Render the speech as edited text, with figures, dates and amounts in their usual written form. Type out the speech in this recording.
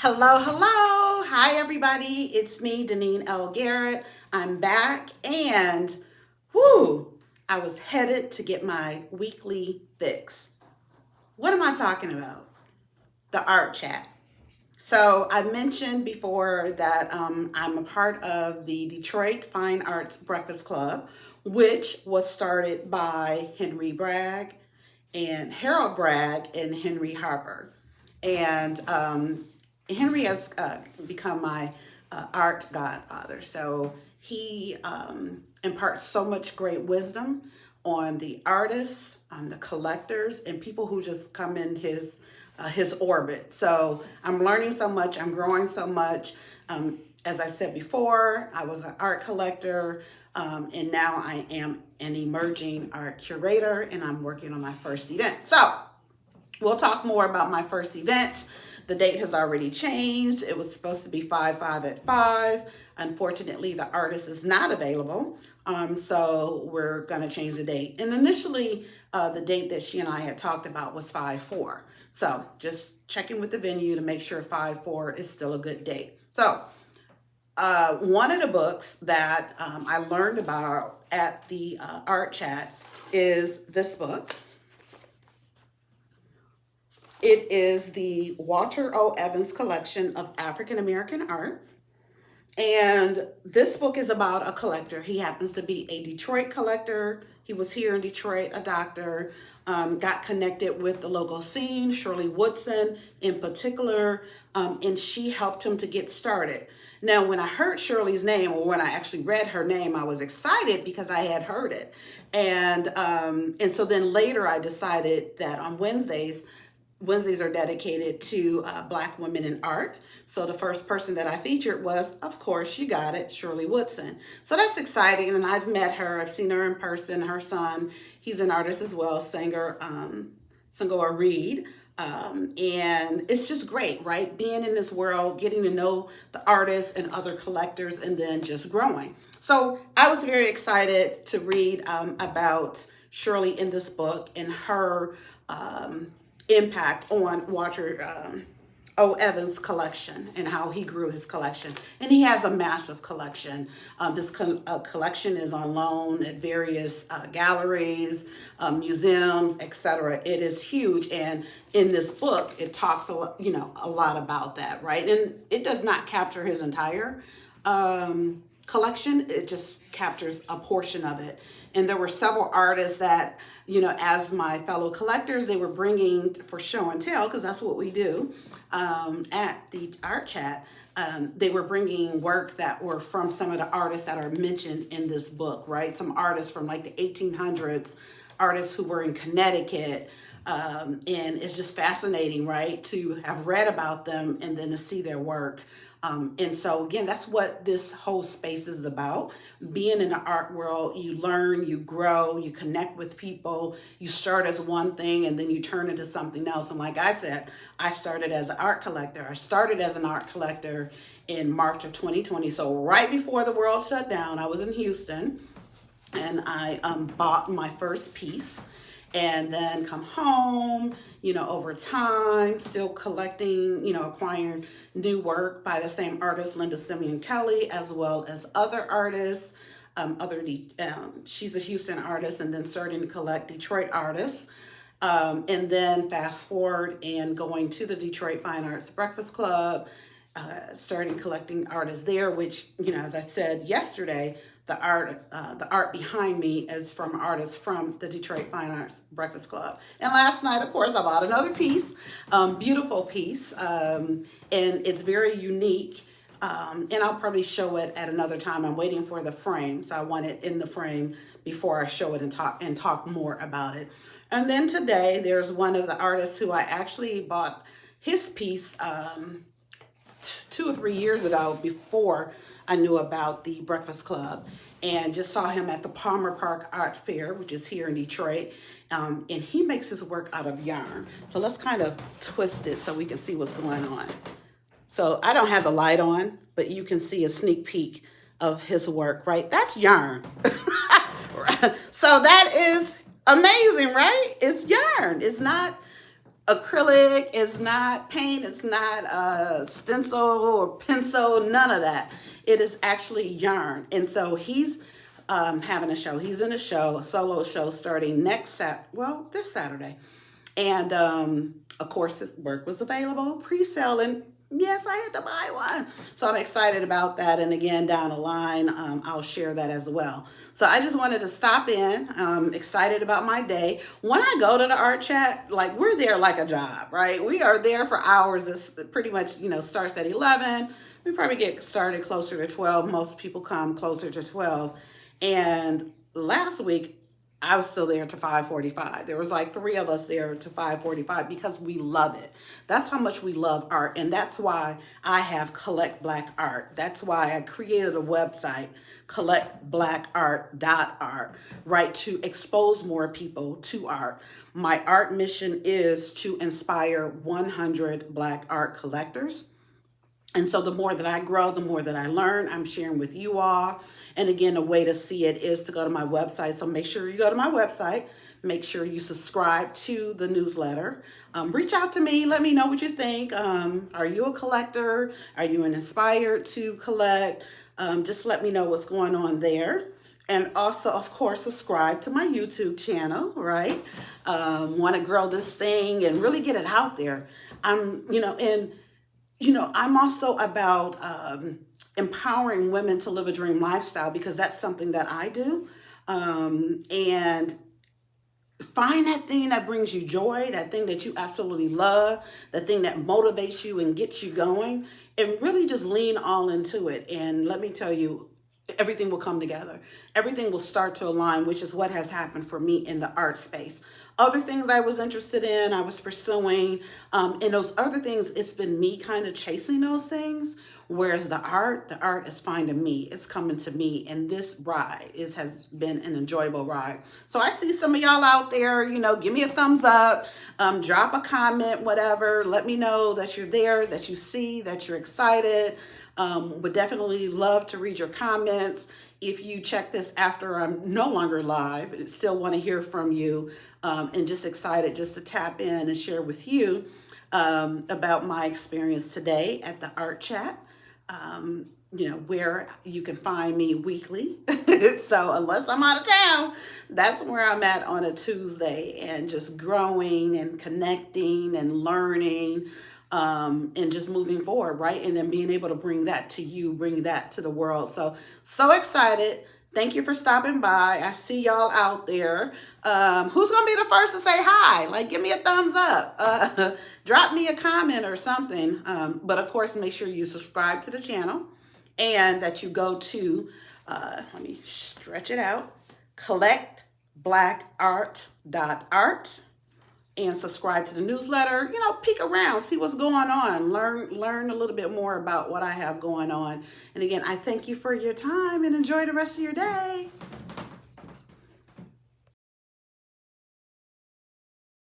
Hello, hello. Hi, everybody. It's me, Deneen L. Garrett. I'm back, and whoo, I was headed to get my weekly fix. What am I talking about? The art chat. So, I mentioned before that I'm a part of the Detroit Fine Arts Breakfast Club, which was started by Henry Bragg and Harold Bragg and Henry Harper. And Henry has become my art godfather. So he imparts so much great wisdom on the artists, on the collectors, and people who just come in his orbit. So I'm learning so much. I'm growing so much. As I said before, I was an art collector, and now I am an emerging art curator, and I'm working on my first event. So we'll talk more about my first event. The date has already changed. It was supposed to be 5/5 at 5. Unfortunately, the artist is not available. So we're going to change the date. And initially, the date that she and I had talked about was 5/4. So just checking with the venue to make sure 5/4 is still a good date. So one of the books that I learned about at the art chat is this book. It is the Walter O. Evans collection of African American art. And this book is about a collector. He happens to be a Detroit collector. He was here in Detroit, a doctor, got connected with the local scene, Shirley Woodson in particular, and she helped him to get started. Now, when I heard Shirley's name, or when I actually read her name, I was excited because I had heard it. And so then later I decided that on Wednesdays are dedicated to Black women in art. So the first person that I featured was, of course, you got it, Shirley Woodson. So that's exciting, and I've met her. I've seen her in person. Her son, he's an artist as well, singer, Sangora Reed. And it's just great, right? Being in this world, getting to know the artists and other collectors, and then just growing. So I was very excited to read about Shirley in this book and her impact on Walter O. Evans' collection and how he grew his collection. And he has a massive collection. This collection is on loan at various galleries, museums, etc. It is huge. And in this book, it talks a lot about that, right? And it does not capture his entire collection. It just captures a portion of it. And there were several artists that, as my fellow collectors, they were bringing for show and tell, because that's what we do at the art chat. They were bringing work that were from some of the artists that are mentioned in this book, right? Some artists from like the 1800s, artists who were in Connecticut. And it's just fascinating, right, to have read about them and then to see their work. And so, again, that's what this whole space is about. Being in the art world, you learn, you grow, you connect with people. You start as one thing and then you turn into something else. And like I said, I started as an art collector. I started as an art collector in March of 2020. So right before the world shut down, I was in Houston, and I bought my first piece, and then come home, over time, still collecting, acquiring new work by the same artist, Linda Simeon Kelly, as well as other artists. She's a Houston artist, and then starting to collect Detroit artists. And then fast forward and going to the Detroit Fine Arts Breakfast Club, starting collecting artists there, which, as I said yesterday, the art behind me is from artists from the Detroit Fine Arts Breakfast Club. And last night, of course, I bought another piece, beautiful piece, and it's very unique. And I'll probably show it at another time. I'm waiting for the frame, so I want it in the frame before I show it and talk more about it. And then today, there's one of the artists who I actually bought his piece 2 or 3 years ago, before I knew about the Breakfast Club, and just saw him at the Palmer Park Art Fair, which is here in Detroit. And he makes his work out of yarn. So let's kind of twist it so we can see what's going on. So I don't have the light on, but you can see a sneak peek of his work, right? That's yarn. So that is amazing, right? It's yarn. It's not acrylic, it's not paint, it's not stencil or pencil, none of that. It is actually yarn. And so he's having a show. He's in a show, a solo show starting this Saturday. And of course, his work was available, pre-sale, and yes, I had to buy one. So I'm excited about that. And again, down the line, I'll share that as well. So I just wanted to stop in. Excited about my day. When I go to the art chat, like we're there like a job, right? We are there for hours. It's pretty much, starts at 11. We probably get started closer to 12. Most people come closer to 12. And last week, I was still there to 5:45. There was like three of us there to 5:45 because we love it. That's how much we love art. And that's why I have Collect Black Art. That's why I created a website, collectblackart.art, right, to expose more people to art. My art mission is to inspire 100 Black art collectors. And so the more that I grow, the more that I learn, I'm sharing with you all. And again, a way to see it is to go to my website. So make sure you go to my website. Make sure you subscribe to the newsletter. Reach out to me. Let me know what you think. Are you a collector? Are you inspired to collect? Just let me know what's going on there. And also, of course, subscribe to my YouTube channel, right? Want to grow this thing and really get it out there. I'm also about empowering women to live a dream lifestyle because that's something that I do. And find that thing that brings you joy, that thing that you absolutely love, the thing that motivates you and gets you going, and really just lean all into it. And let me tell you, everything will come together. Everything will start to align, which is what has happened for me in the art space. Other things I was interested in, I was pursuing, and those other things, it's been me kind of chasing those things. Whereas the art is finding me. It's coming to me. And this ride has been an enjoyable ride. So I see some of y'all out there, give me a thumbs up, drop a comment, whatever. Let me know that you're there, that you see, that you're excited. Would definitely love to read your comments. If you check this after I'm no longer live, still want to hear from you, and just excited just to tap in and share with you about my experience today at the Art Chat. Where you can find me weekly. So unless I'm out of town, that's where I'm at on a Tuesday, and just growing and connecting and learning, and just moving forward, right? And then being able to bring that to you, bring that to the world. So excited. Thank you for stopping by. I see y'all out there. Who's going to be the first to say hi? Like, give me a thumbs up. Drop me a comment or something. But of course, make sure you subscribe to the channel and that you go to, let me stretch it out, collectblackart.art, and subscribe to the newsletter. Peek around, see what's going on, learn a little bit more about what I have going on. And again, I thank you for your time and enjoy the rest of your day.